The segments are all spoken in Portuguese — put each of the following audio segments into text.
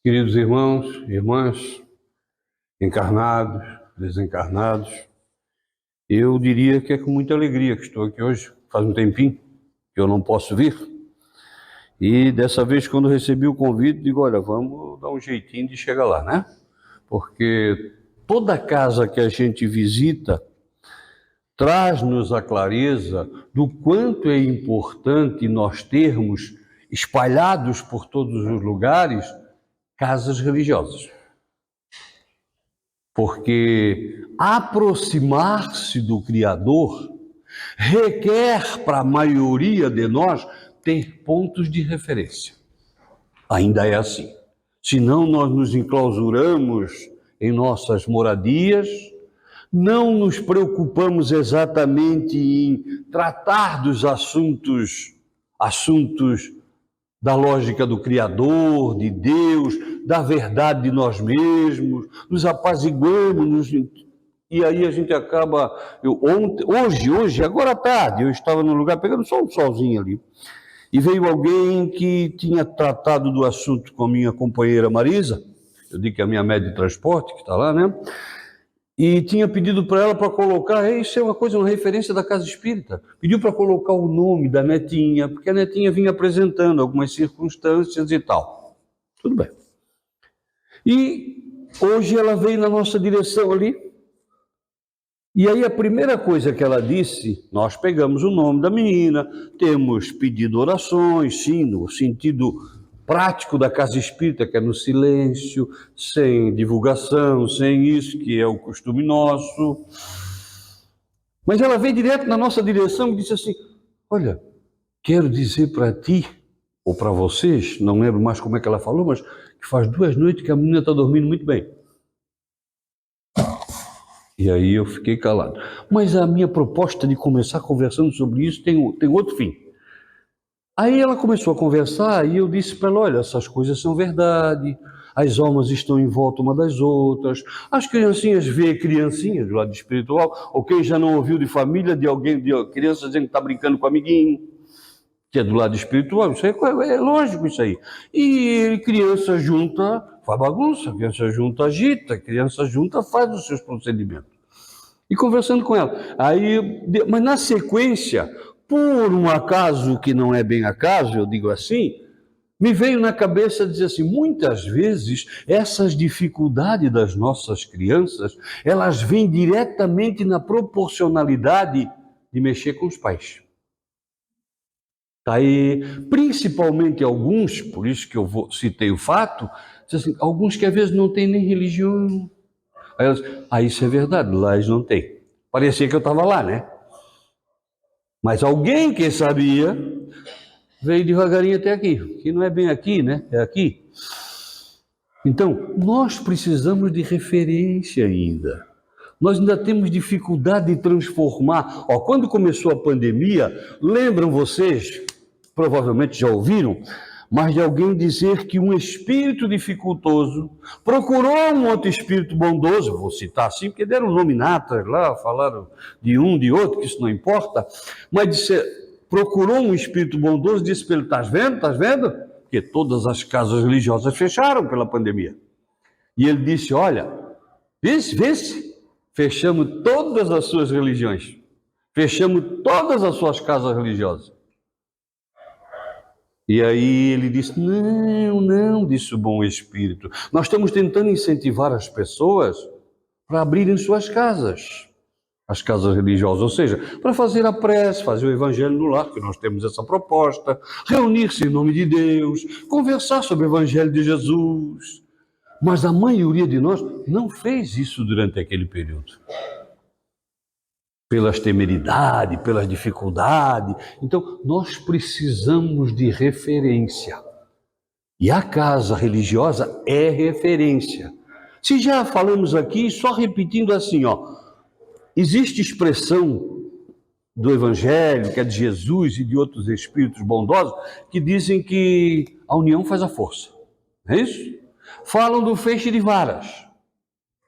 Queridos irmãos, irmãs, encarnados, desencarnados, eu diria que é com muita alegria que estou aqui hoje. Faz um tempinho que eu não posso vir. E dessa vez, quando recebi o convite, digo, olha, vamos dar um jeitinho de chegar lá, né? Porque toda casa que a gente visita traz-nos a clareza do quanto é importante nós termos, espalhados por todos os lugares, casas religiosas. Porque aproximar-se do Criador requer para a maioria de nós ter pontos de referência. Ainda é assim. Senão nós nos enclausuramos em nossas moradias, não nos preocupamos exatamente em tratar dos assuntos da lógica do Criador, de Deus, da verdade de nós mesmos, nos apaziguamos, e aí a gente acaba... Hoje, agora à tarde, eu estava num lugar pegando só um solzinho ali, e veio alguém que tinha tratado do assunto com a minha companheira Marisa, eu digo que é a minha média de transporte, que está lá, né? E tinha pedido para ela para colocar, isso é uma referência da Casa Espírita, pediu para colocar o nome da netinha, porque a netinha vinha apresentando algumas circunstâncias e tal. Tudo bem. E hoje ela veio na nossa direção ali, e aí a primeira coisa que ela disse, nós pegamos o nome da menina, temos pedido orações, sim, no sentido prático da Casa Espírita, que é no silêncio, sem divulgação, sem isso, que é o costume nosso. Mas ela veio direto na nossa direção e disse assim, olha, quero dizer para ti, ou para vocês, não lembro mais como é que ela falou, mas que faz 2 noites que a menina está dormindo muito bem. E aí eu fiquei calado. Mas a minha proposta de começar conversando sobre isso tem outro fim. Aí ela começou a conversar e eu disse para ela, olha, essas coisas são verdade, as almas estão em volta uma das outras, as criancinhas veem criancinhas do lado espiritual, ou quem já não ouviu de família de alguém, de criança dizendo que está brincando com o amiguinho, que é do lado espiritual, isso é lógico isso aí. E criança junta faz bagunça, criança junta agita, criança junta faz os seus procedimentos. E conversando com ela, mas na sequência, por um acaso que não é bem acaso, eu digo assim, me veio na cabeça dizer assim, muitas vezes essas dificuldades das nossas crianças, elas vêm diretamente na proporcionalidade de mexer com os pais. Tá aí, principalmente alguns, por isso que eu citei o fato, assim, alguns que às vezes não têm nem religião. Aí isso é verdade, lá eles não têm. Parecia que eu estava lá, né? Mas alguém que sabia veio devagarinho até aqui, que não é bem aqui, né? É aqui. Então, nós precisamos de referência ainda. Nós ainda temos dificuldade de transformar. Quando começou a pandemia, lembram vocês, provavelmente já ouviram, mas de alguém dizer que um espírito dificultoso procurou um outro espírito bondoso, vou citar assim, porque deram nominatas lá, falaram de um, de outro, que isso não importa, mas procurou um espírito bondoso e disse para ele, estás vendo? Porque todas as casas religiosas fecharam pela pandemia. E ele disse, olha, vê-se, fechamos todas as suas religiões, fechamos todas as suas casas religiosas. E aí ele disse, não, disse o bom espírito. Nós estamos tentando incentivar as pessoas para abrirem suas casas, as casas religiosas, ou seja, para fazer a prece, fazer o evangelho no lar, que nós temos essa proposta, reunir-se em nome de Deus, conversar sobre o evangelho de Jesus. Mas a maioria de nós não fez isso durante aquele período. Pelas temeridades, pelas dificuldades. Então, nós precisamos de referência. E a casa religiosa é referência. Se já falamos aqui, só repetindo assim, existe expressão do Evangelho, que é de Jesus e de outros espíritos bondosos, que dizem que a união faz a força. Não é isso? Falam do feixe de varas.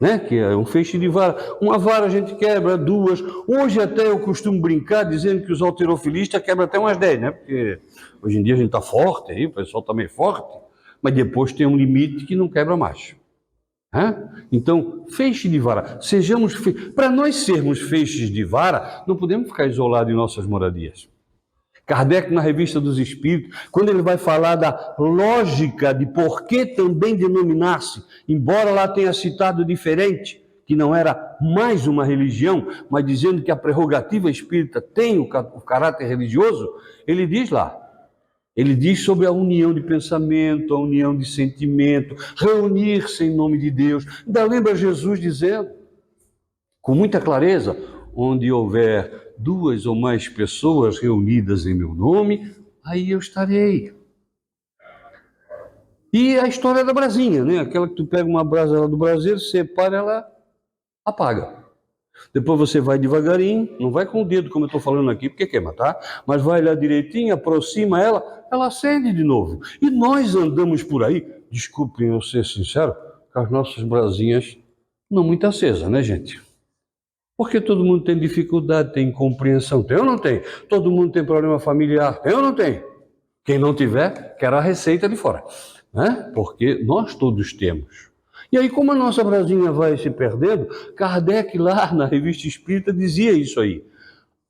Né? Que é um feixe de vara. Uma vara a gente quebra, 2. Hoje até eu costumo brincar dizendo que os halterofilistas quebram até umas 10, né? Porque hoje em dia a gente está forte, aí, o pessoal está meio forte. mas depois tem um limite que não quebra mais. Então, feixe de vara, sejamos para nós sermos feixes de vara, não podemos ficar isolados em nossas moradias. Kardec, na Revista dos Espíritos, quando ele vai falar da lógica de por que também denominar-se, embora lá tenha citado diferente, que não era mais uma religião, mas dizendo que a prerrogativa espírita tem o caráter religioso, ele diz lá, ele diz sobre a união de pensamento, a união de sentimento, reunir-se em nome de Deus. Ainda lembra Jesus dizendo, com muita clareza, onde houver 2 ou mais pessoas reunidas em meu nome, aí eu estarei. E a história da brasinha, né? Aquela que tu pega uma brasa lá do braseiro, separa, ela apaga. Depois você vai devagarinho, não vai com o dedo, como eu estou falando aqui, porque queima, tá? Mas vai lá direitinho, aproxima ela, ela acende de novo. E nós andamos por aí, desculpem eu ser sincero, com as nossas brasinhas não muito acesas, né, gente? Porque todo mundo tem dificuldade, tem incompreensão, tem ou não tem? Todo mundo tem problema familiar, tem ou não tem? Quem não tiver, quer a receita de fora, né? Porque nós todos temos. E aí, como a nossa brasinha vai se perdendo, Kardec lá na Revista Espírita dizia isso aí.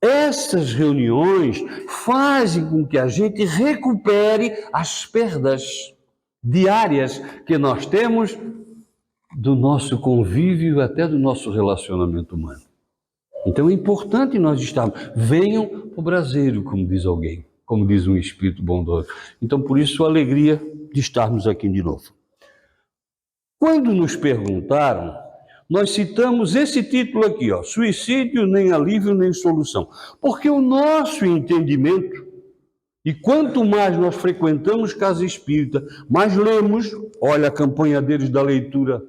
Essas reuniões fazem com que a gente recupere as perdas diárias que nós temos do nosso convívio, até do nosso relacionamento humano. Então é importante nós estarmos. Venham para o braseiro, como diz alguém, como diz um espírito bondoso. Então, por isso, a alegria de estarmos aqui de novo. Quando nos perguntaram, nós citamos esse título aqui, ó, Suicídio, nem alívio, nem solução. Porque o nosso entendimento, e quanto mais nós frequentamos casa espírita, mais lemos, olha a campanha deles da leitura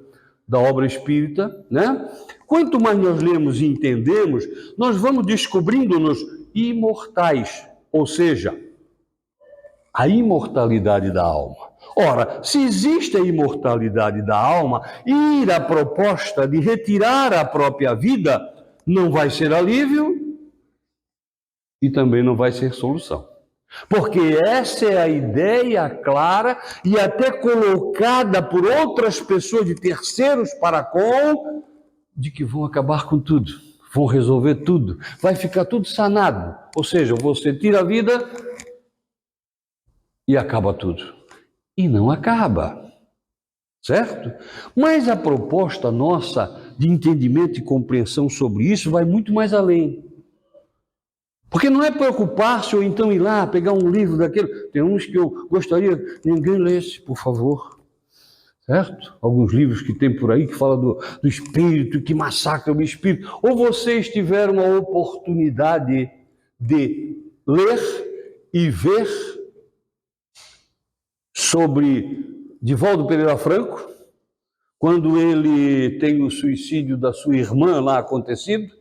da obra espírita, né? Quanto mais nós lemos e entendemos, nós vamos descobrindo-nos imortais, ou seja, a imortalidade da alma. Ora, se existe a imortalidade da alma, ir à proposta de retirar a própria vida não vai ser alívio e também não vai ser solução. Porque essa é a ideia clara e até colocada por outras pessoas de terceiros para com, de que vão acabar com tudo, vão resolver tudo, vai ficar tudo sanado. Ou seja, você tira a vida e acaba tudo. E não acaba, certo? Mas a proposta nossa de entendimento e compreensão sobre isso vai muito mais além. Porque não é preocupar-se ou então ir lá pegar um livro daquele. Tem uns que eu gostaria que ninguém lesse, por favor. Certo? Alguns livros que tem por aí que falam do espírito, que massacra o espírito. Ou vocês tiveram a oportunidade de ler e ver sobre Divaldo Pereira Franco, quando ele tem o suicídio da sua irmã lá acontecido,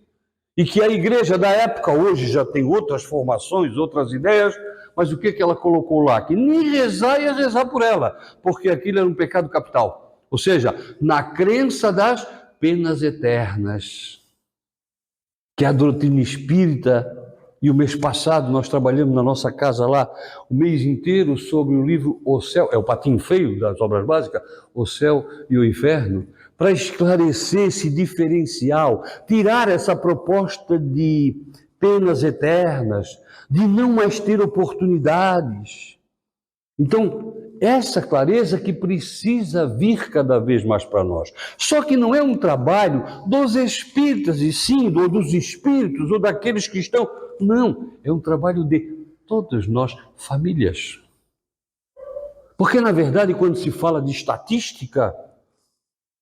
e que a igreja da época hoje já tem outras formações, outras ideias, mas o que ela colocou lá? Que nem rezar ia rezar por ela, porque aquilo era um pecado capital. Ou seja, na crença das penas eternas, que a doutrina espírita, e o mês passado nós trabalhamos na nossa casa lá, o mês inteiro sobre o livro O Céu, é o patinho feio das obras básicas, O Céu e o Inferno, para esclarecer esse diferencial, tirar essa proposta de penas eternas, de não mais ter oportunidades. Então, essa clareza que precisa vir cada vez mais para nós. Só que não é um trabalho dos espíritas, e sim, ou dos espíritos, ou daqueles que estão... Não, é um trabalho de todos nós, famílias. Porque, na verdade, quando se fala de estatística,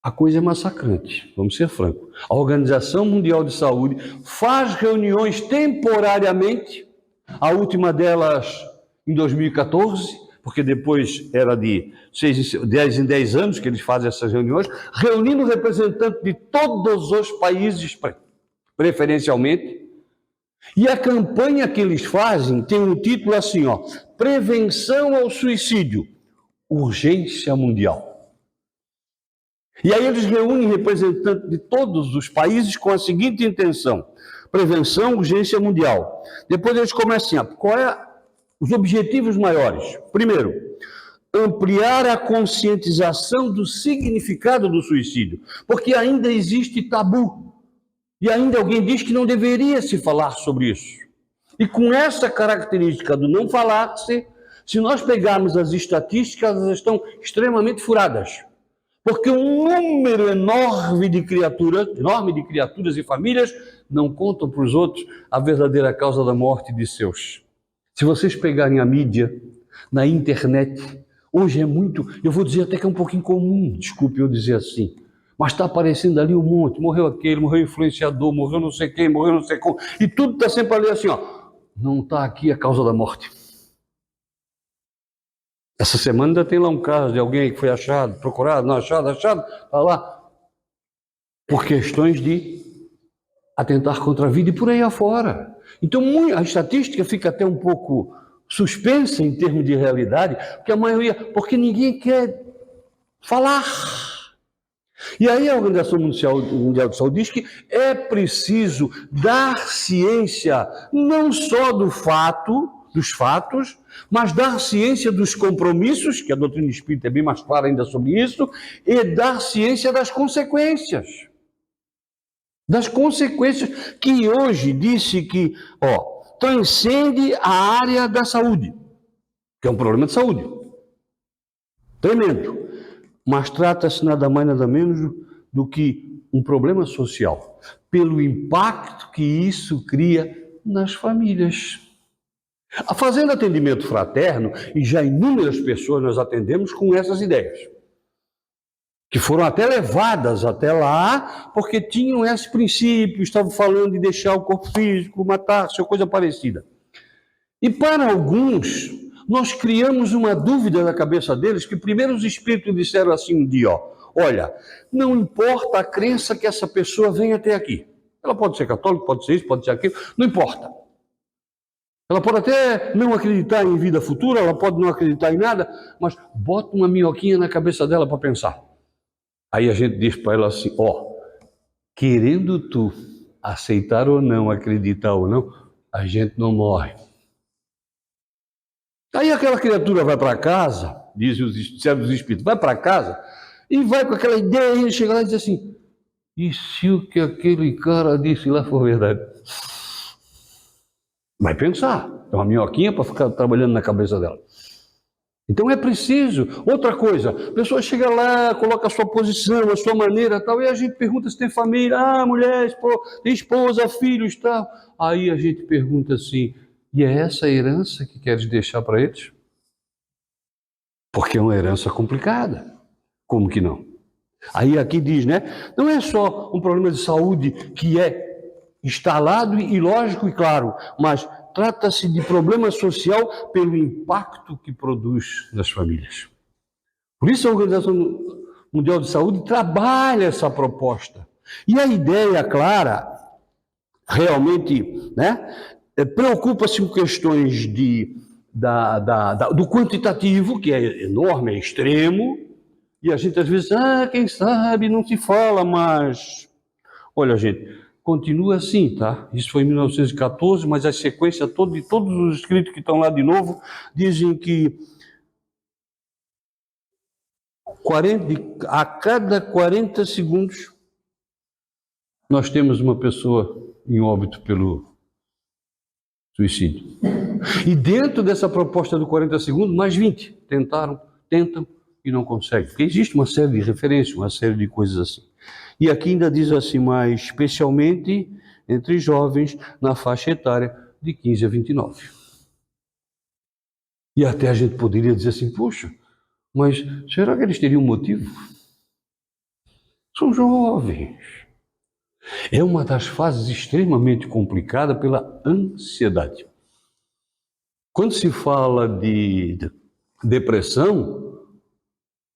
a coisa é massacrante, vamos ser francos. A Organização Mundial de Saúde faz reuniões temporariamente, a última delas em 2014, porque depois era de 10 em 10 anos que eles fazem essas reuniões, reunindo representantes de todos os países, preferencialmente. E a campanha que eles fazem tem um título assim, ó, Prevenção ao Suicídio, Urgência Mundial. E aí eles reúnem representantes de todos os países com a seguinte intenção: prevenção, urgência mundial. Depois eles começam assim, qual é os objetivos maiores? Primeiro, ampliar a conscientização do significado do suicídio, porque ainda existe tabu. E ainda alguém diz que não deveria se falar sobre isso. E com essa característica do não falar-se, se nós pegarmos as estatísticas, elas estão extremamente furadas. Porque um número enorme de criaturas e famílias não contam para os outros a verdadeira causa da morte de seus. Se vocês pegarem a mídia, na internet, hoje é muito, eu vou dizer até que é um pouquinho comum, desculpe eu dizer assim, mas está aparecendo ali um monte, morreu aquele, morreu o influenciador, morreu não sei quem, morreu não sei como, e tudo está sempre ali assim, ó, não está aqui a causa da morte. Essa semana ainda tem lá um caso de alguém que foi achado, procurado, não achado, está lá, por questões de atentar contra a vida e por aí afora. Então a estatística fica até um pouco suspensa em termos de realidade, porque ninguém quer falar. E aí a Organização Mundial de Saúde diz que é preciso dar ciência não só dos fatos, mas dar ciência dos compromissos, que a doutrina espírita é bem mais clara ainda sobre isso, e dar ciência das consequências. Das consequências que hoje disse que, transcende a área da saúde, que é um problema de saúde. Tremendo. Mas trata-se nada mais, nada menos do que um problema social, pelo impacto que isso cria nas famílias. Fazendo atendimento fraterno, e já inúmeras pessoas nós atendemos com essas ideias, que foram até levadas até lá, porque tinham esse princípio, estavam falando de deixar o corpo físico, matar-se, ou coisa parecida. E para alguns, nós criamos uma dúvida na cabeça deles, que primeiro os espíritos disseram assim um dia, olha, não importa a crença que essa pessoa venha até aqui. Ela pode ser católica, pode ser isso, pode ser aquilo, não importa. Ela pode até não acreditar em vida futura, ela pode não acreditar em nada, mas bota uma minhoquinha na cabeça dela para pensar. Aí a gente diz para ela assim, querendo tu aceitar ou não, acreditar ou não, a gente não morre. Aí aquela criatura vai para casa, dizem os servos dos espíritos, vai para casa e vai com aquela ideia, e chega lá e diz assim, e se o que aquele cara disse lá for verdade? Vai pensar, é uma minhoquinha para ficar trabalhando na cabeça dela. Então é preciso. Outra coisa, a pessoa chega lá, coloca a sua posição, a sua maneira tal, e a gente pergunta se tem família, mulher, tem esposa, filhos tal. Aí a gente pergunta assim, e é essa a herança que queres deixar para eles? Porque é uma herança complicada. Como que não? Aí aqui diz, né? Não é só um problema de saúde que é instalado e lógico e claro, mas trata-se de problema social pelo impacto que produz nas famílias. Por isso a Organização Mundial de Saúde trabalha essa proposta. E a ideia clara, realmente, né, preocupa-se com questões do quantitativo, que é enorme, é extremo, e a gente às vezes, quem sabe, não se fala, mas... Olha, gente, continua assim, tá? Isso foi em 1914, mas a sequência toda, de todos os escritos que estão lá de novo, dizem que a cada 40 segundos nós temos uma pessoa em óbito pelo suicídio. E dentro dessa proposta do 40 segundos, mais 20 tentam e não conseguem. Porque existe uma série de referências, uma série de coisas assim. E aqui ainda diz assim, mas especialmente entre jovens na faixa etária de 15 a 29. E até a gente poderia dizer assim, puxa, mas será que eles teriam motivo? São jovens. É uma das fases extremamente complicada pela ansiedade. Quando se fala de depressão,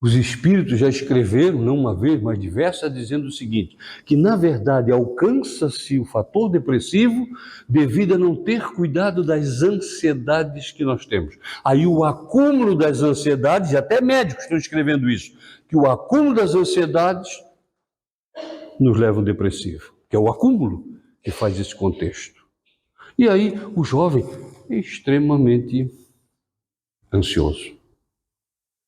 os espíritos já escreveram, não uma vez, mas diversas, dizendo o seguinte, que na verdade alcança-se o fator depressivo devido a não ter cuidado das ansiedades que nós temos. Aí o acúmulo das ansiedades, e até médicos estão escrevendo isso, que o acúmulo das ansiedades nos leva ao depressivo, que é o acúmulo que faz esse contexto. E aí o jovem é extremamente ansioso.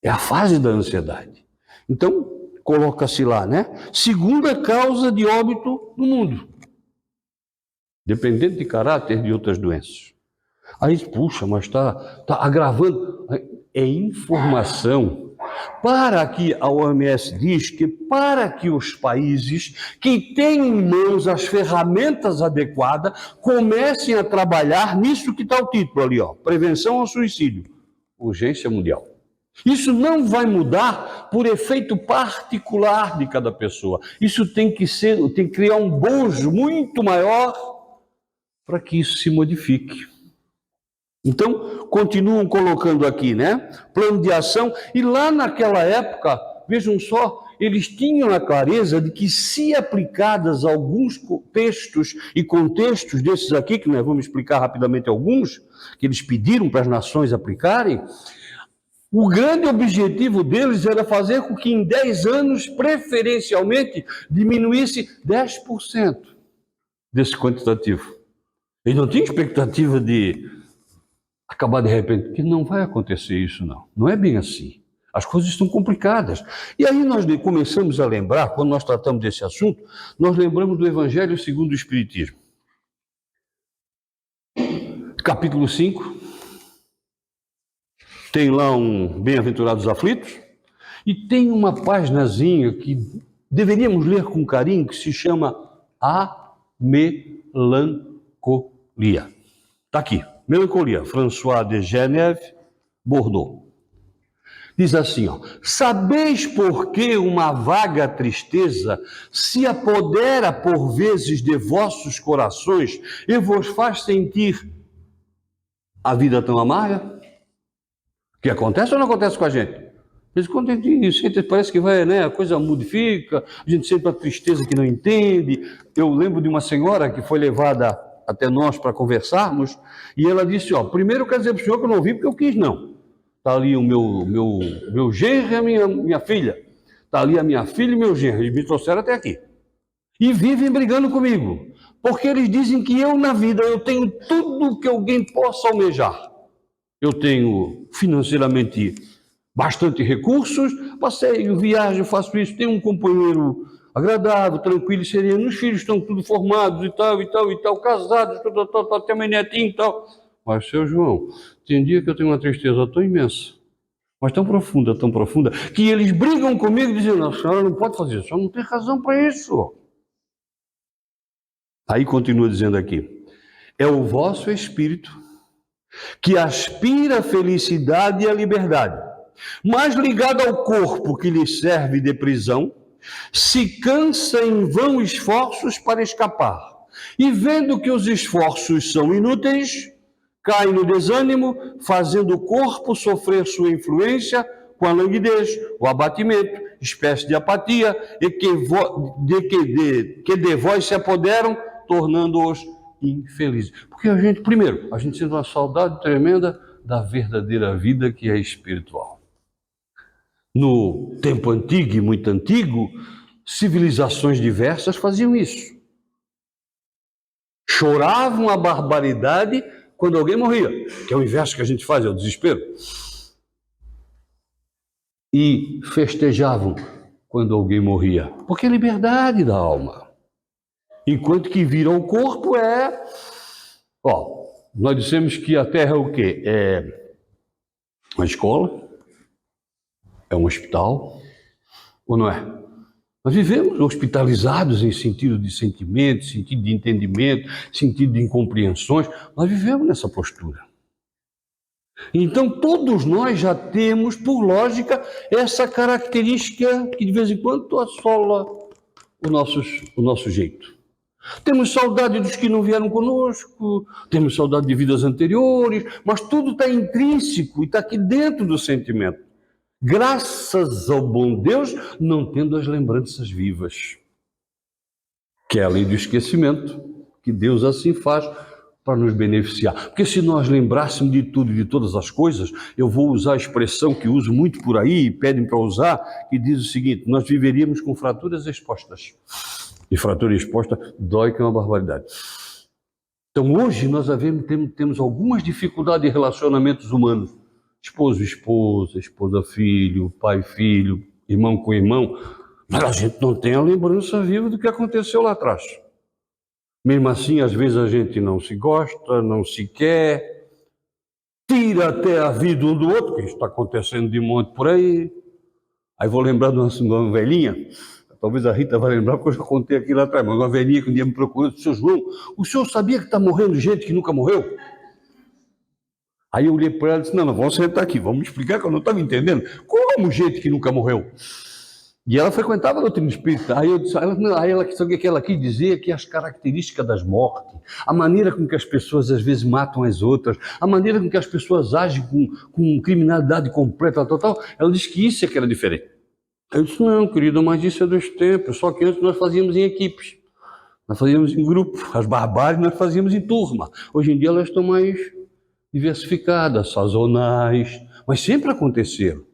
É a fase da ansiedade. Então, coloca-se lá, né? Segunda causa de óbito no mundo. Dependente de caráter de outras doenças. Aí, puxa, mas está agravando. É informação. Para que a OMS diz que para que os países que têm em mãos as ferramentas adequadas comecem a trabalhar nisso que está o título ali, ó, prevenção ao suicídio, urgência mundial. Isso não vai mudar por efeito particular de cada pessoa. Isso tem que criar um bojo muito maior para que isso se modifique. Então, continuam colocando aqui, né? Plano de ação. E lá naquela época, vejam só, eles tinham a clareza de que se aplicadas alguns textos e contextos desses aqui, que nós vamos explicar rapidamente alguns, que eles pediram para as nações aplicarem, o grande objetivo deles era fazer com que em 10 anos, preferencialmente, diminuísse 10% desse quantitativo. Eles não tinham expectativa de acabar de repente, que não vai acontecer isso não. Não é bem assim. As coisas estão complicadas. E aí nós começamos a lembrar, quando nós tratamos desse assunto, nós lembramos do Evangelho segundo o Espiritismo. Capítulo 5, tem lá um Bem-aventurados aflitos, e tem uma paginazinha que deveríamos ler com carinho, que se chama A Melancolia. Está aqui. Melancolia, François de Genève, Bordeaux. Diz assim, ó: sabeis por que uma vaga tristeza se apodera por vezes de vossos corações e vos faz sentir a vida tão amarga? Que acontece ou não acontece com a gente? Eles quando a gente sente, parece que vai, né, a coisa modifica, a gente sente uma tristeza que não entende. Eu lembro de uma senhora que foi levada até nós para conversarmos, e ela disse, ó, primeiro eu quero dizer para o senhor que eu não vim porque eu quis, não. Está ali o meu genro e a minha filha. Está ali a minha filha e meu genro, eles me trouxeram até aqui. E vivem brigando comigo, porque eles dizem que eu na vida eu tenho tudo que alguém possa almejar. Eu tenho financeiramente bastante recursos, passeio, viajo, faço isso, tenho um companheiro agradável, tranquilo e sereno, os filhos estão tudo formados e tal, casados, até meu netinho e tal. Mas, seu João, tem dia que eu tenho uma tristeza tão imensa, mas tão profunda, que eles brigam comigo dizendo, a senhora não pode fazer isso, a senhora não tem razão para isso. Aí continua dizendo aqui, é o vosso espírito que aspira a felicidade e a liberdade, mas ligado ao corpo que lhe serve de prisão, se cansa em vão esforços para escapar, e vendo que os esforços são inúteis, cai no desânimo, fazendo o corpo sofrer sua influência com a languidez, o abatimento, espécie de apatia, e que de vós se apoderam, tornando-os infelizes. Porque a gente, primeiro, a gente sente uma saudade tremenda da verdadeira vida que é espiritual. No tempo antigo e muito antigo, civilizações diversas faziam isso. Choravam a barbaridade quando alguém morria, que é o inverso que a gente faz, é o desespero. E festejavam quando alguém morria, porque é liberdade da alma. Enquanto que vira o corpo é... Ó, nós dissemos que a Terra é o quê? É uma escola, é um hospital, ou não é? Nós vivemos hospitalizados em sentido de sentimento, sentido de entendimento, sentido de incompreensões. Nós vivemos nessa postura. Então, todos nós já temos, por lógica, essa característica que de vez em quando assola o nosso jeito. Temos saudade dos que não vieram conosco, temos saudade de vidas anteriores, mas tudo está intrínseco e está aqui dentro do sentimento. Graças ao bom Deus, não tendo as lembranças vivas, que é a lei do esquecimento, que Deus assim faz para nos beneficiar. Porque se nós lembrássemos de tudo e de todas as coisas, eu vou usar a expressão que uso muito por aí, e pedem para usar, que diz o seguinte, nós viveríamos com fraturas expostas. E fratura exposta dói que é uma barbaridade. Então hoje nós temos algumas dificuldades de relacionamentos humanos. esposo, esposa, esposa, filho, pai, filho, irmão com irmão, mas a gente não tem a lembrança viva do que aconteceu lá atrás. Mesmo assim, às vezes a gente não se gosta, não se quer, tira até a vida um do outro, que isso está acontecendo de monte por aí. Aí vou lembrar de uma velhinha, talvez a Rita vai lembrar, porque eu já contei aqui lá atrás, mas uma velhinha que um dia me procurou, disse: seu João, o senhor sabia que está morrendo gente que nunca morreu? Aí eu olhei para ela e disse: não, vamos sentar aqui, vamos me explicar, que eu não estava entendendo. Como gente que nunca morreu? E ela frequentava a doutrina espírita. Aí eu disse, aí ela sabe o que ela quis dizer? Que as características das mortes, a maneira com que as pessoas às vezes matam as outras, a maneira com que as pessoas agem com criminalidade completa, total, ela disse que isso é que era diferente. Eu disse: não, querida, mas isso é dos tempos, só que antes nós fazíamos em equipes, nós fazíamos em grupo, as barbáries nós fazíamos em turma. Hoje em dia elas estão mais diversificadas, sazonais, mas sempre aconteceram.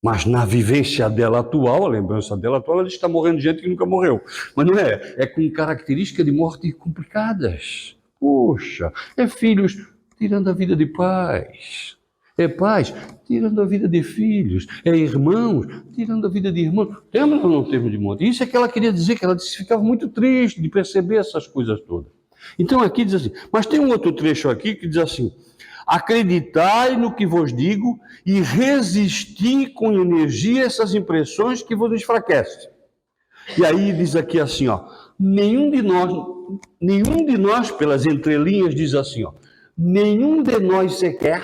Mas na vivência dela atual, a lembrança dela atual, ela está morrendo gente que nunca morreu. Mas não é, é com características de morte complicadas. Poxa, é filhos tirando a vida de pais. É pais tirando a vida de filhos. É irmãos tirando a vida de irmãos. Temos ou não temos de morte? Isso é que ela queria dizer, que ela disse que ficava muito triste de perceber essas coisas todas. Então aqui diz assim, mas tem um outro trecho aqui que diz assim: acreditai no que vos digo e resisti com energia essas impressões que vos enfraquecem. E aí diz aqui assim, ó, nenhum de nós, pelas entrelinhas diz assim, ó, nenhum de nós sequer,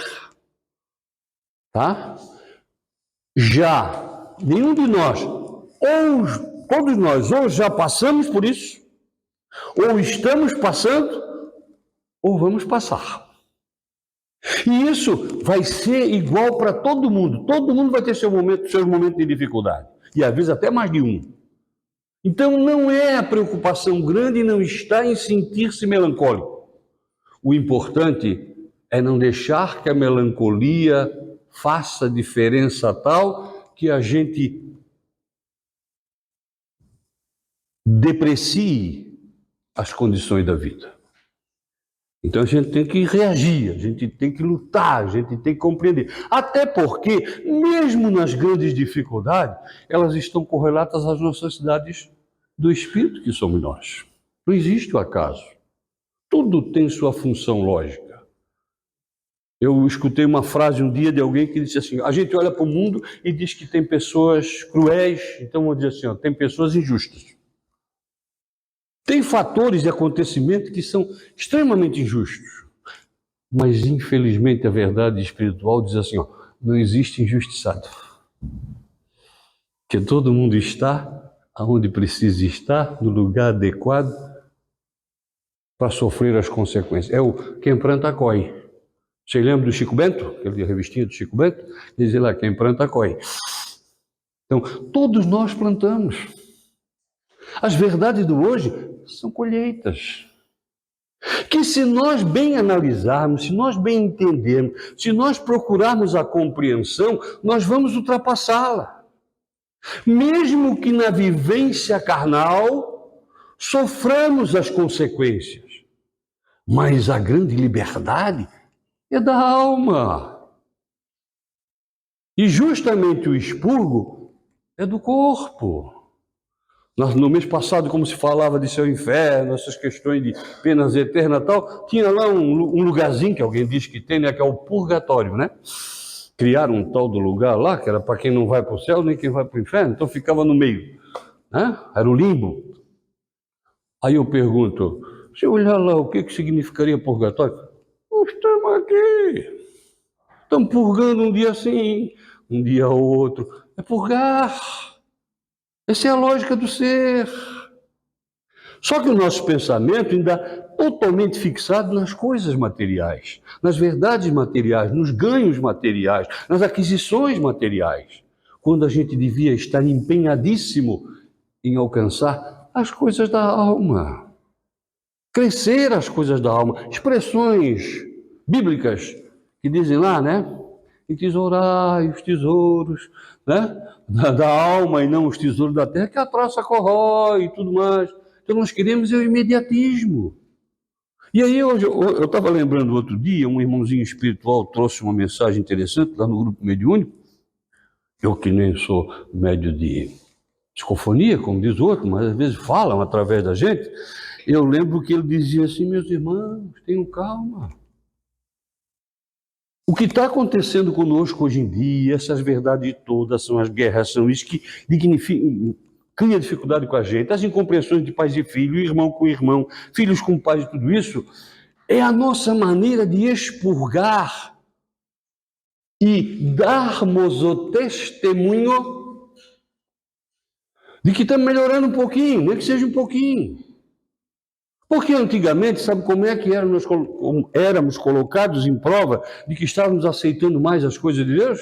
tá? Já, nenhum de nós, ou todos nós, ou já passamos por isso, ou estamos passando, ou vamos passar. E isso vai ser igual para todo mundo. Todo mundo vai ter seus momentos de dificuldade. E às vezes até mais de um. Então não é a preocupação grande, não está em sentir-se melancólico. O importante é não deixar que a melancolia faça diferença tal que a gente deprecie as condições da vida. Então a gente tem que reagir, a gente tem que lutar, a gente tem que compreender. Até porque, mesmo nas grandes dificuldades, elas estão correlatas às necessidades do espírito que somos nós. Não existe o acaso. Tudo tem sua função lógica. Eu escutei uma frase um dia de alguém que disse assim: a gente olha para o mundo e diz que tem pessoas cruéis, então vamos dizer assim, ó, tem pessoas injustas. Tem fatores e acontecimentos que são extremamente injustos. Mas, infelizmente, a verdade espiritual diz assim, ó, não existe injustiçado. Que todo mundo está onde precisa estar, no lugar adequado para sofrer as consequências. É o quem planta, colhe. Você lembra do Chico Bento? Aquele revistinha do Chico Bento? Dizia lá, quem planta, colhe. Então, todos nós plantamos. As verdades do hoje são colheitas. Que se nós bem analisarmos, se nós bem entendermos, se nós procurarmos a compreensão, nós vamos ultrapassá-la. Mesmo que na vivência carnal soframos as consequências, mas a grande liberdade é da alma. E justamente o expurgo é do corpo. No mês passado, como se falava de céu e inferno, essas questões de penas eternas e tal, tinha lá um lugarzinho que alguém diz que tem, né, que é o purgatório, né? Criaram um tal do lugar lá, que era para quem não vai para o céu, nem quem vai para o inferno, então ficava no meio, né? Era o limbo. Aí eu pergunto, se eu olhar lá, o que significaria purgatório? Nós estamos aqui, estamos purgando um dia sim, um dia outro, é purgar. Essa é a lógica do ser. Só que o nosso pensamento ainda é totalmente fixado nas coisas materiais, nas verdades materiais, nos ganhos materiais, nas aquisições materiais, quando a gente devia estar empenhadíssimo em alcançar as coisas da alma, crescer as coisas da alma. Expressões bíblicas que dizem lá, né? Entesourai os tesouros, né, da alma e não os tesouros da terra, que a traça corrói e tudo mais. Então nós queremos o imediatismo. E aí eu estava lembrando outro dia, um irmãozinho espiritual trouxe uma mensagem interessante lá no grupo mediúnico. Eu que nem sou médio de psicofonia, como diz o outro, mas às vezes falam através da gente. Eu lembro que ele dizia assim: meus irmãos, tenham calma. O que está acontecendo conosco hoje em dia, essas verdades todas, são as guerras, são isso que cria dificuldade com a gente, as incompreensões de pais e filhos, irmão com irmão, filhos com pais, tudo isso, é a nossa maneira de expurgar e darmos o testemunho de que estamos melhorando um pouquinho, nem que seja um pouquinho. Porque antigamente, sabe como é que éramos colocados em prova de que estávamos aceitando mais as coisas de Deus?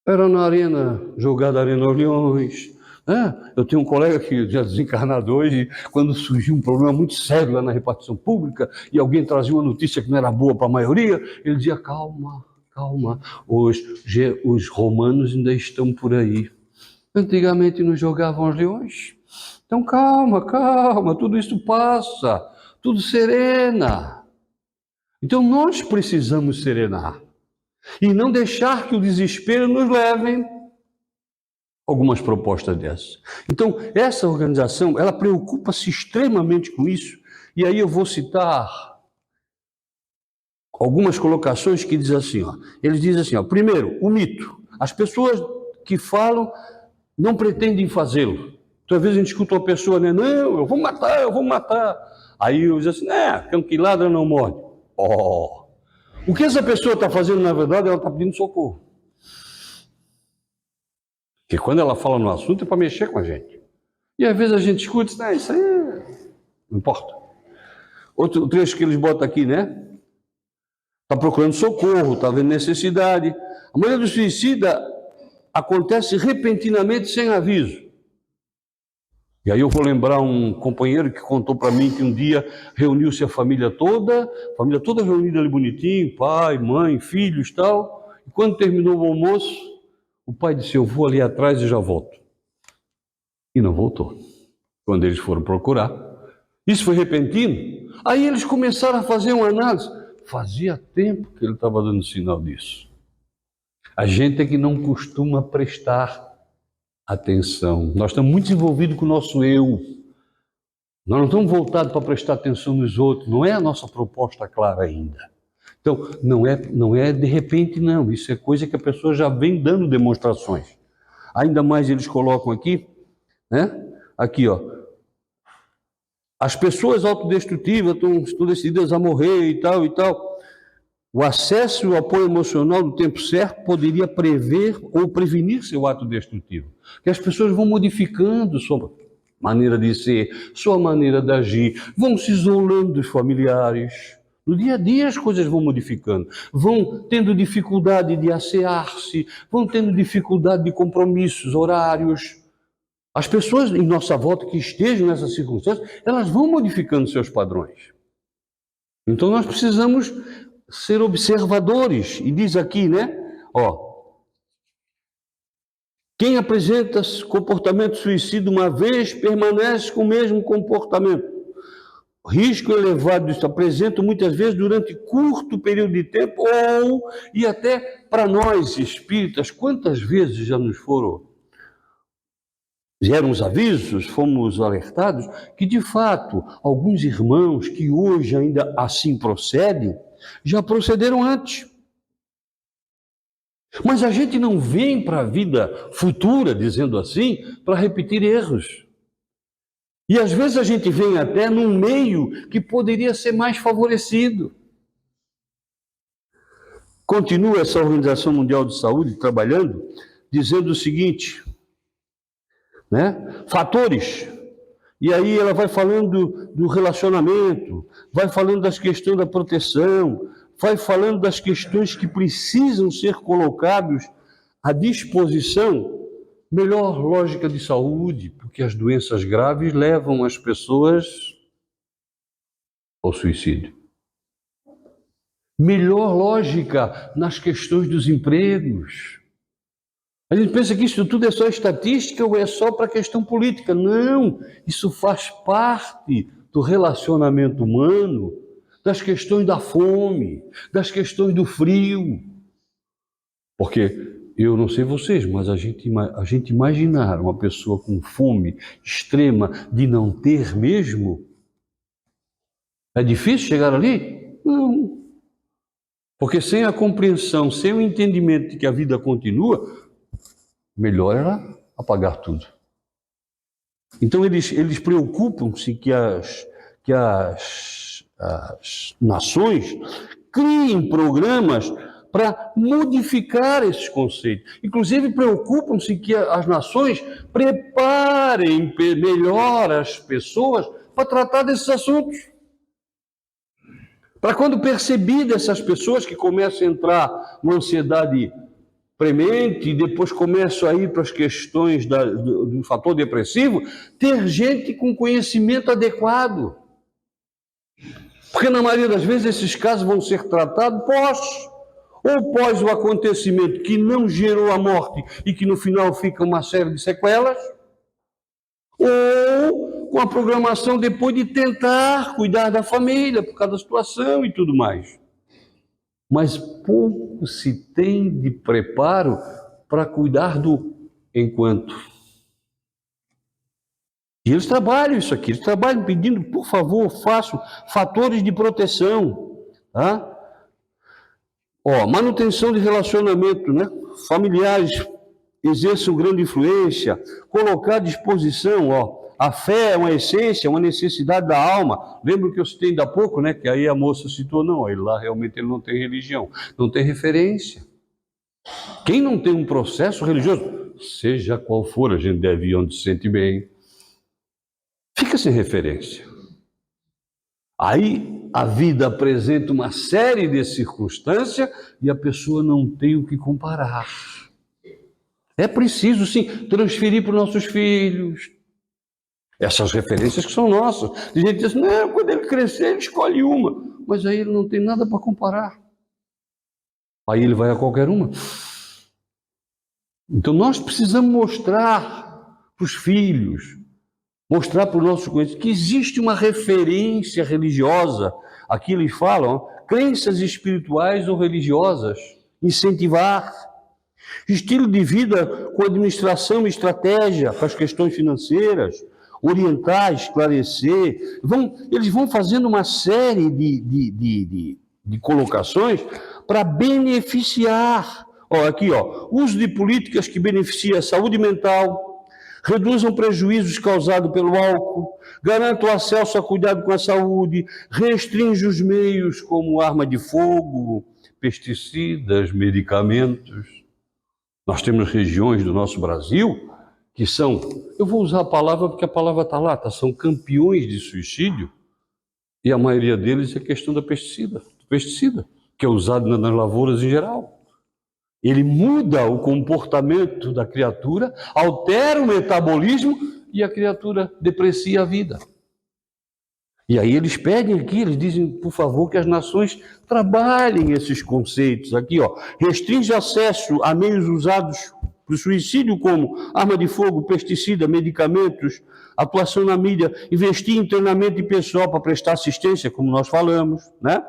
Era na arena, jogada Arena Orleões. Eu tenho um colega que já desencarnado hoje, quando surgiu um problema muito sério lá na repartição pública, e alguém trazia uma notícia que não era boa para a maioria, ele dizia: calma, calma, os romanos ainda estão por aí. Antigamente nos jogavam os leões. Então calma, calma, tudo isso passa, tudo serena. Então nós precisamos serenar e não deixar que o desespero nos leve algumas propostas dessas. Então essa organização, ela preocupa-se extremamente com isso, e aí eu vou citar algumas colocações que dizem assim, eles dizem assim, primeiro, o mito. As pessoas que falam não pretendem fazê-lo. Então, às vezes a gente escuta uma pessoa, né? Não, eu vou matar, eu vou matar. Aí eu digo assim, cão que ladra não morde. O que essa pessoa está fazendo, na verdade, ela está pedindo socorro. Porque quando ela fala no assunto é para mexer com a gente. E às vezes a gente escuta, isso aí não importa. Outro trecho que eles botam aqui, né? Está procurando socorro, está vendo necessidade. A maioria do suicida acontece repentinamente, sem aviso. E aí eu vou lembrar um companheiro que contou para mim que um dia reuniu-se a família toda reunida ali bonitinho, pai, mãe, filhos e tal. E quando terminou o almoço, o pai disse, eu vou ali atrás e já volto. E não voltou. Quando eles foram procurar. Isso foi repentino. Aí eles começaram a fazer uma análise. Fazia tempo que ele estava dando sinal disso. A gente é que não costuma prestar atenção. Nós estamos muito envolvidos com o nosso eu. Nós não estamos voltados para prestar atenção nos outros. Não é a nossa proposta clara ainda. Então, não é de repente, não. Isso é coisa que a pessoa já vem dando demonstrações. Ainda mais eles colocam aqui, né? Aqui, as pessoas autodestrutivas estão decididas a morrer e tal, e tal. O acesso e o apoio emocional no tempo certo poderia prever ou prevenir seu ato destrutivo. Porque as pessoas vão modificando sua maneira de ser, sua maneira de agir, vão se isolando dos familiares. No dia a dia as coisas vão modificando, vão tendo dificuldade de assear-se, vão tendo dificuldade de compromissos, horários. As pessoas em nossa volta que estejam nessas circunstâncias, elas vão modificando seus padrões. Então nós precisamos ser observadores. E diz aqui, né? Quem apresenta comportamento suicida uma vez, permanece com o mesmo comportamento. Risco elevado disso apresenta muitas vezes durante curto período de tempo, e até para nós espíritas, quantas vezes já nos vieram os avisos, fomos alertados, que de fato, alguns irmãos que hoje ainda assim procedem, já procederam antes. Mas a gente não vem para a vida futura, dizendo assim, para repetir erros. E às vezes a gente vem até num meio que poderia ser mais favorecido. Continua essa Organização Mundial de Saúde trabalhando, dizendo o seguinte, né? Fatores. E aí ela vai falando do relacionamento, vai falando das questões da proteção, vai falando das questões que precisam ser colocados à disposição. Melhor lógica de saúde, porque as doenças graves levam as pessoas ao suicídio. Melhor lógica nas questões dos empregos. A gente pensa que isso tudo é só estatística ou é só para a questão política. Não, isso faz parte do relacionamento humano, das questões da fome, das questões do frio. Porque eu não sei vocês, mas a gente imaginar uma pessoa com fome extrema de não ter mesmo, é difícil chegar ali? Não. Porque sem a compreensão, sem o entendimento de que a vida continua, melhor era apagar tudo. Então eles preocupam-se que as nações criem programas para modificar esses conceitos. Inclusive preocupam-se que as nações preparem melhor as pessoas para tratar desses assuntos. Para quando percebido essas pessoas que começam a entrar numa ansiedade premente e depois começam a ir para as questões do fator depressivo, ter gente com conhecimento adequado. Porque na maioria das vezes esses casos vão ser tratados pós o acontecimento que não gerou a morte e que no final fica uma série de sequelas, ou com a programação depois de tentar cuidar da família por causa da situação e tudo mais. Mas pouco se tem de preparo para cuidar do enquanto. E eles trabalham isso aqui, eles trabalham pedindo, por favor, façam fatores de proteção, tá? Manutenção de relacionamento, né? Familiares exerçam grande influência, colocar à disposição, a fé é uma essência, uma necessidade da alma. Lembra que eu citei ainda há pouco, né? Que aí a moça citou, não, ele lá realmente ele não tem religião, não tem referência. Quem não tem um processo religioso, seja qual for, a gente deve ir onde se sente bem, fica sem referência. Aí a vida apresenta uma série de circunstâncias e a pessoa não tem o que comparar. É preciso, sim, transferir para os nossos filhos essas referências que são nossas. A gente diz, não, quando ele crescer, ele escolhe uma. Mas aí ele não tem nada para comparar. Aí ele vai a qualquer uma. Então nós precisamos mostrar para os filhos, mostrar para os nossos conhecidos que existe uma referência religiosa. Aqui eles falam, crenças espirituais ou religiosas, incentivar. Estilo de vida com administração e estratégia para as questões financeiras, orientar, esclarecer. Eles vão fazendo uma série de colocações para beneficiar. Uso de políticas que beneficiam a saúde mental, reduzam prejuízos causados pelo álcool, garantam acesso a cuidado com a saúde, restringe os meios como arma de fogo, pesticidas, medicamentos. Nós temos regiões do nosso Brasil que são, eu vou usar a palavra porque a palavra está lá, são campeões de suicídio, e a maioria deles é questão do pesticida, que é usado nas lavouras em geral. Ele muda o comportamento da criatura, altera o metabolismo e a criatura deprecia a vida. E aí eles pedem aqui, eles dizem, por favor, que as nações trabalhem esses conceitos aqui, restringe acesso a meios usados para o suicídio, como arma de fogo, pesticida, medicamentos, atuação na mídia, investir em treinamento de pessoal para prestar assistência, como nós falamos, né?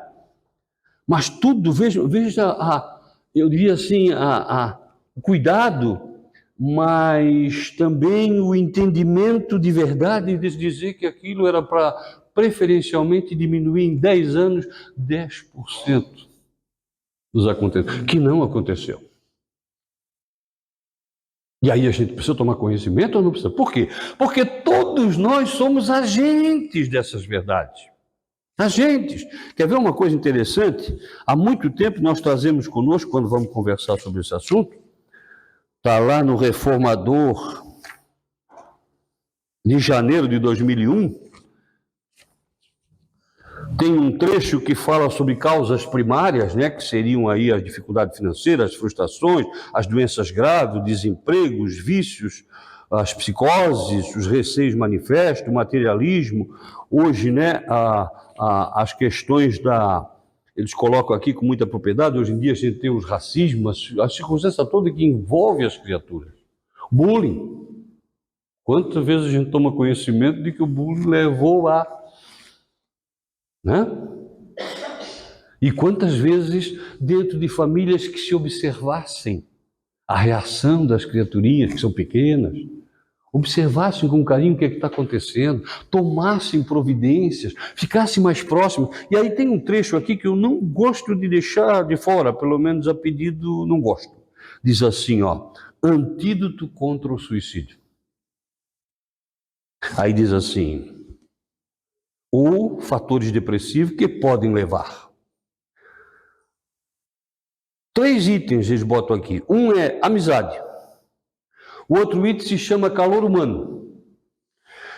Mas tudo, veja eu diria assim, o cuidado, mas também o entendimento de verdade de dizer que aquilo era para preferencialmente diminuir em 10 anos 10% dos acontecimentos, que não aconteceu. E aí a gente precisa tomar conhecimento ou não precisa? Por quê? Porque todos nós somos agentes dessas verdades. Agentes. Quer ver uma coisa interessante? Há muito tempo nós trazemos conosco, quando vamos conversar sobre esse assunto, está lá no Reformador de janeiro de 2001, tem um trecho que fala sobre causas primárias, né, que seriam aí as dificuldades financeiras, as frustrações, as doenças graves, o desemprego, os vícios, as psicoses, os receios manifestos, o materialismo. Hoje, né, as questões eles colocam aqui com muita propriedade, hoje em dia a gente tem os racismos, a circunstância toda que envolve as criaturas. Bullying. Quantas vezes a gente toma conhecimento de que o bullying levou a né? E quantas vezes dentro de famílias que se observassem a reação das criaturinhas que são pequenas, observassem com carinho o que é que está acontecendo, tomassem providências, ficassem mais próximos. E aí tem um trecho aqui que eu não gosto de deixar de fora, pelo menos a pedido não gosto. Diz assim, ó, antídoto contra o suicídio. Aí diz assim, ou fatores depressivos que podem levar. 3 itens eles botam aqui. Um é amizade. O outro item se chama calor humano.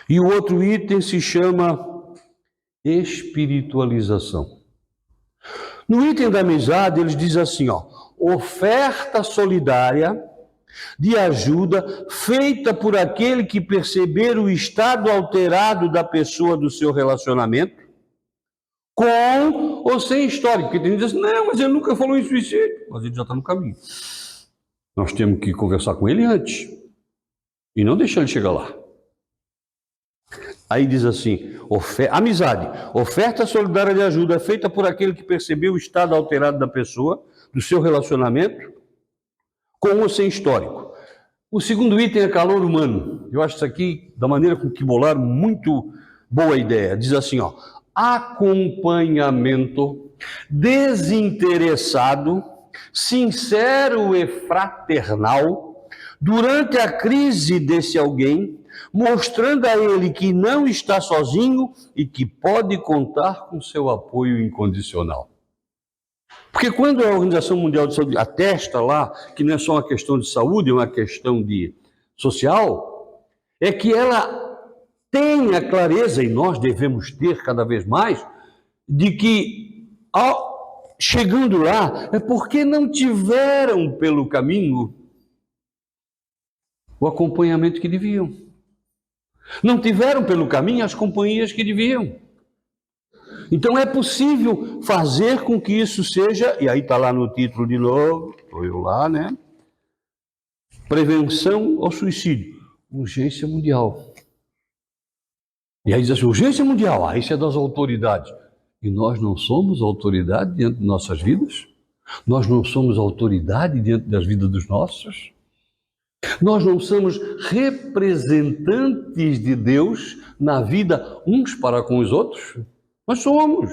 E o outro item se chama espiritualização. No item da amizade, eles dizem assim, ó, oferta solidária de ajuda feita por aquele que perceber o estado alterado da pessoa do seu relacionamento, com ou sem histórico. Porque tem gente que diz assim, não, mas ele nunca falou em suicídio. Mas ele já está no caminho. Nós temos que conversar com ele antes. E não deixar ele chegar lá. Aí diz assim, amizade, oferta solidária de ajuda feita por aquele que percebeu o estado alterado da pessoa, do seu relacionamento, com ou sem histórico. O segundo item é calor humano. Eu acho isso aqui, da maneira com que bolaram, muito boa ideia. Diz assim, ó, acompanhamento desinteressado, sincero e fraternal, durante a crise desse alguém, mostrando a ele que não está sozinho e que pode contar com seu apoio incondicional. Porque quando a Organização Mundial de Saúde atesta lá que não é só uma questão de saúde, é uma questão de social, é que ela tem a clareza, e nós devemos ter cada vez mais, de que chegando lá é porque não tiveram pelo caminho o acompanhamento que deviam. Não tiveram pelo caminho as companhias que deviam. Então é possível fazer com que isso seja, e aí está lá no título de novo, estou eu lá, né? Prevenção ao suicídio, urgência mundial. E aí diz assim, urgência mundial, isso é das autoridades. E nós não somos autoridade diante de nossas vidas? Nós não somos autoridade diante das vidas dos nossos? Nós não somos representantes de Deus na vida uns para com os outros? Nós somos.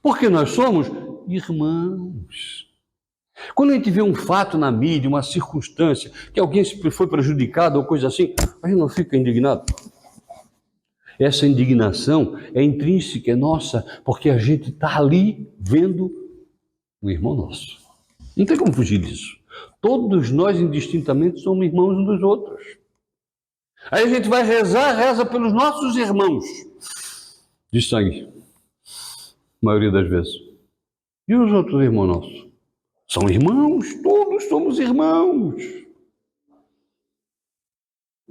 Porque nós somos irmãos. Quando a gente vê um fato na mídia, uma circunstância, que alguém foi prejudicado ou coisa assim, a gente não fica indignado. Essa indignação é intrínseca, é nossa, porque a gente está ali vendo um irmão nosso. Não tem como fugir disso. Todos nós, indistintamente, somos irmãos uns dos outros. Aí a gente vai rezar, reza pelos nossos irmãos de sangue, a maioria das vezes. E os outros irmãos nossos? São irmãos, todos somos irmãos.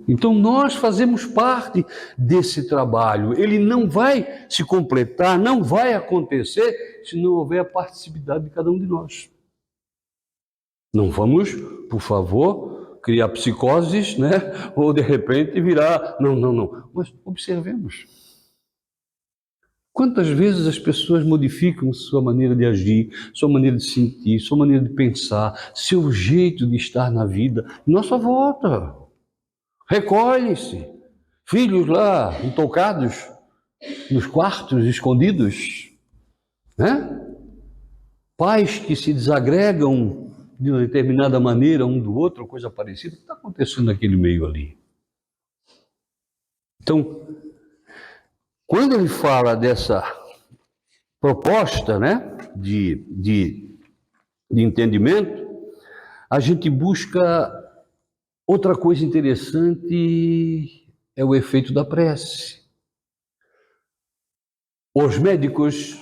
Então nós fazemos parte desse trabalho. Ele não vai se completar, não vai acontecer se não houver a participação de cada um de nós. Não vamos, por favor, criar psicoses, né? Ou de repente virar... Não. Mas observemos. Quantas vezes as pessoas modificam sua maneira de agir, sua maneira de sentir, sua maneira de pensar, seu jeito de estar na vida, em nossa volta. Recolhem-se. Filhos lá, intocados, nos quartos, escondidos. Né? Pais que se desagregam de uma determinada maneira um do outro, coisa parecida. O que está acontecendo naquele meio ali? Então, quando ele fala dessa proposta, né, de entendimento, a gente busca outra coisa interessante, é o efeito da prece. Os médicos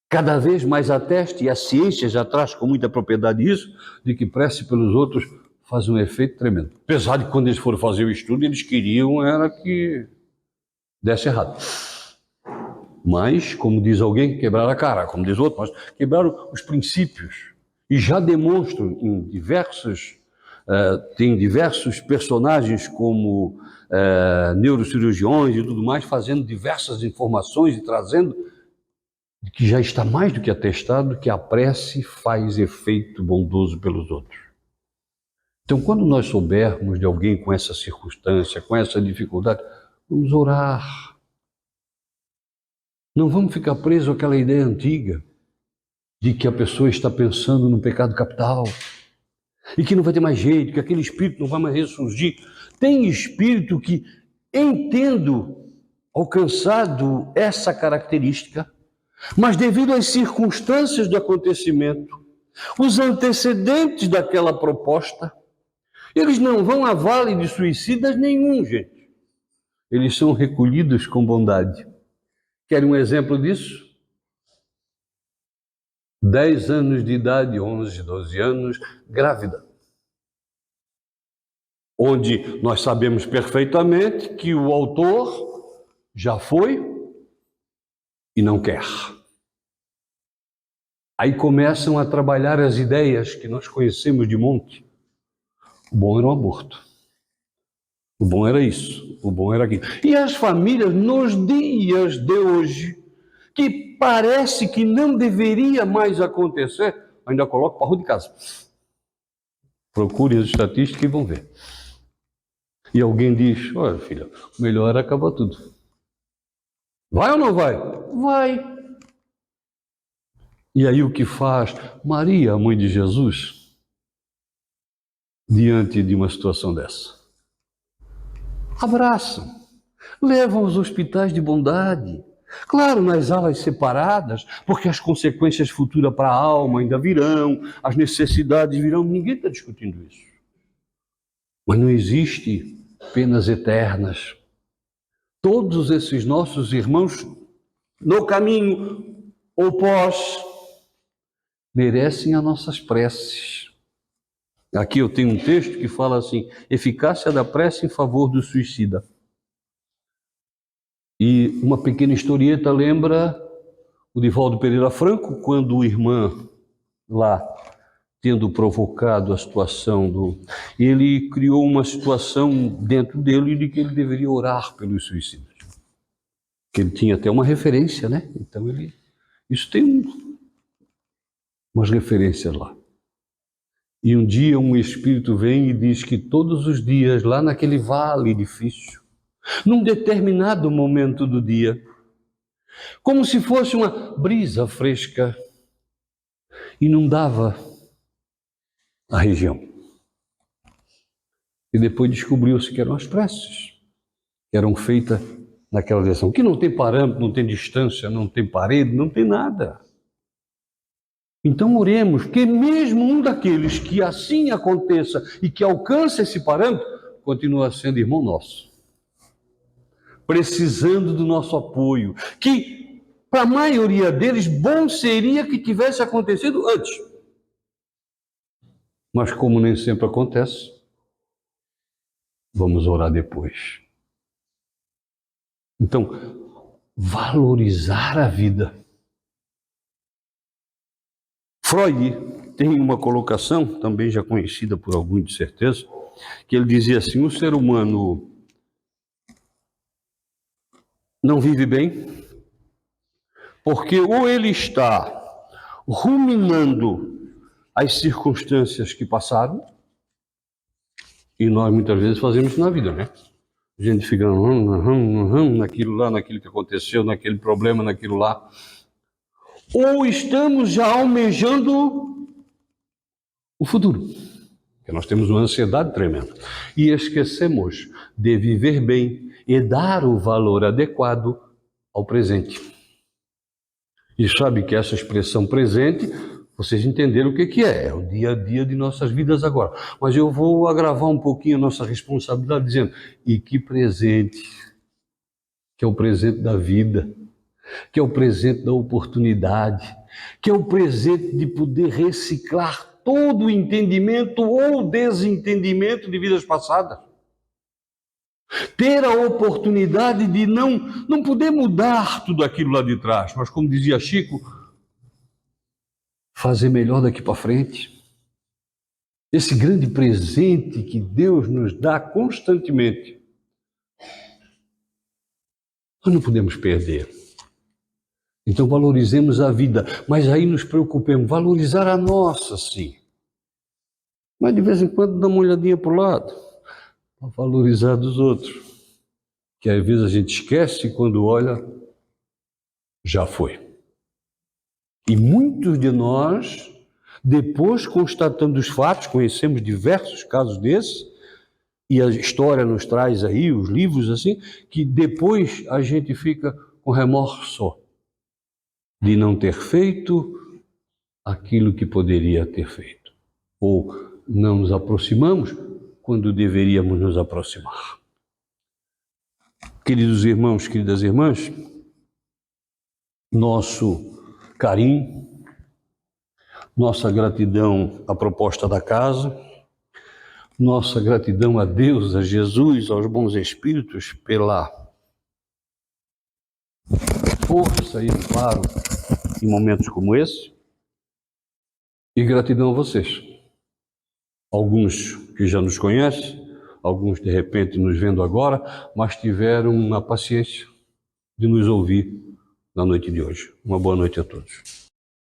cada vez mais atestam, e a ciência já traz com muita propriedade isso, de que prece pelos outros faz um efeito tremendo. Apesar de que quando eles foram fazer o estudo, eles queriam era que desse errado. Mas, como diz alguém, quebraram a cara, como diz outro, mas quebraram os princípios. E já demonstram em tem diversos personagens como neurocirurgiões e tudo mais, fazendo diversas informações e trazendo de que já está mais do que atestado que a prece faz efeito bondoso pelos outros. Então, quando nós soubermos de alguém com essa circunstância, com essa dificuldade, vamos orar. Não vamos ficar presos àquela ideia antiga de que a pessoa está pensando no pecado capital e que não vai ter mais jeito, que aquele espírito não vai mais ressurgir. Tem espírito que, entendo, alcançado essa característica, mas devido às circunstâncias do acontecimento, os antecedentes daquela proposta, eles não vão a vale de suicidas nenhum, gente. Eles são recolhidos com bondade. Querem um exemplo disso? 10 anos de idade, 11, 12 anos, grávida. Onde nós sabemos perfeitamente que o autor já foi e não quer. Aí começam a trabalhar as ideias que nós conhecemos de monte. O bom era o aborto. O bom era isso. O bom era aquilo. E as famílias, nos dias de hoje, que parece que não deveria mais acontecer, ainda colocam para rua de casa. Procurem as estatísticas e vão ver. E alguém diz, olha filha, melhor era acabar tudo. Vai ou não vai? Vai. E aí o que faz Maria, a mãe de Jesus, diante de uma situação dessa? Abraçam, levam aos hospitais de bondade, claro, nas alas separadas, porque as consequências futuras para a alma ainda virão, as necessidades virão, ninguém está discutindo isso. Mas não existe penas eternas. Todos esses nossos irmãos, no caminho ou pós, merecem as nossas preces. Aqui eu tenho um texto que fala assim, eficácia da prece em favor do suicida. E uma pequena historieta lembra o Divaldo Pereira Franco, quando o irmão lá, tendo provocado a situação ele criou uma situação dentro dele de que ele deveria orar pelos suicidas. Que ele tinha até uma referência, né? Então isso tem umas referências lá. E um dia um espírito vem e diz que todos os dias, lá naquele vale difícil, num determinado momento do dia, como se fosse uma brisa fresca, inundava a região. E depois descobriu-se que eram as preces, que eram feitas naquela direção, que não tem parâmetro, não tem distância, não tem parede, não tem nada. Então oremos, que mesmo um daqueles que assim aconteça e que alcance esse parâmetro, continua sendo irmão nosso, precisando do nosso apoio, que para a maioria deles bom seria que tivesse acontecido antes. Mas como nem sempre acontece, vamos orar depois. Então, valorizar a vida. Freud tem uma colocação, também já conhecida por alguns de certeza, que ele dizia assim, o ser humano não vive bem, porque ou ele está ruminando as circunstâncias que passaram, e nós muitas vezes fazemos isso na vida, né? A gente fica naquilo lá, naquilo que aconteceu, naquele problema, naquilo lá. Ou estamos já almejando o futuro, porque nós temos uma ansiedade tremenda. E esquecemos de viver bem e dar o valor adequado ao presente. E sabe que essa expressão presente, vocês entenderam o que é o dia a dia de nossas vidas agora. Mas eu vou agravar um pouquinho a nossa responsabilidade dizendo, e que presente, que é o presente da vida, que é o presente da oportunidade, que é o presente de poder reciclar todo o entendimento ou desentendimento de vidas passadas. Ter a oportunidade de não poder mudar tudo aquilo lá de trás, mas como dizia Chico, fazer melhor daqui para frente. Esse grande presente que Deus nos dá constantemente, nós não podemos perder. Então valorizemos a vida, mas aí nos preocupemos, valorizar a nossa, sim. Mas de vez em quando dá uma olhadinha para o lado, para valorizar dos outros. Que às vezes a gente esquece e quando olha, já foi. E muitos de nós, depois constatando os fatos, conhecemos diversos casos desses, e a história nos traz aí, os livros assim, que depois a gente fica com remorso de não ter feito aquilo que poderia ter feito. Ou não nos aproximamos quando deveríamos nos aproximar. Queridos irmãos, queridas irmãs, nosso carinho, nossa gratidão à proposta da casa, nossa gratidão a Deus, a Jesus, aos bons espíritos pela força e amparo em momentos como esse, e gratidão a vocês. Alguns que já nos conhecem, alguns de repente nos vendo agora, mas tiveram a paciência de nos ouvir na noite de hoje. Uma boa noite a todos.